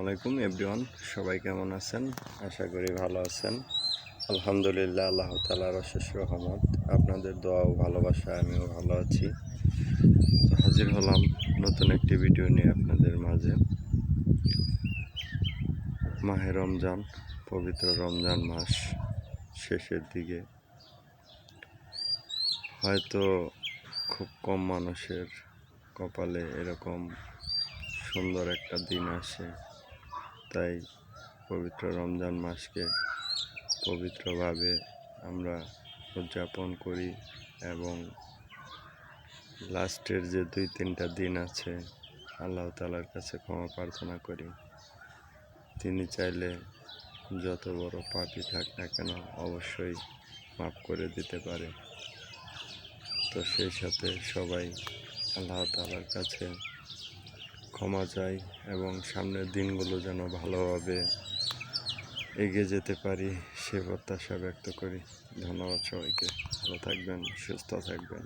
আলাইকুম এভরিওয়ান, সবাই কেমন আছেন? আশা করি ভালো আছেন। আলহামদুলিল্লাহ, আল্লাহ তাআলার অশেষ রহমত, আপনাদের দোয়া ও ভালোবাসায় আমিও ভালো আছি। তো হাজির হলাম নতুন একটি ভিডিও নিয়ে আপনাদের মাঝে। মাহে রমজান, পবিত্র রমজান মাস শেষের দিকে। হয়তো খুব কম মানুষের কপালে এরকম সুন্দর একটা দিন আসে, তাই পবিত্র রমজান মাসকে পবিত্রভাবে আমরা উদযাপন করি এবং লাস্টের যে 2-3টা দিন আছে আল্লাহ তাআলার কাছে ক্ষমা প্রার্থনা করি। তিনি চাইলে যত বড় পাপী থাক না কেন অবশ্যই মাফ করে দিতে পারে। তো সেই সাথে সবাই আল্লাহ তাআলার কাছে ক্ষমা চাই এবং সামনের দিনগুলো যেন ভালোভাবে এগিয়ে যেতে পারি সে প্রত্যাশা ব্যক্ত করি। ধন্যবাদ সবাইকে। ভালো থাকবেন, সুস্থ থাকবেন।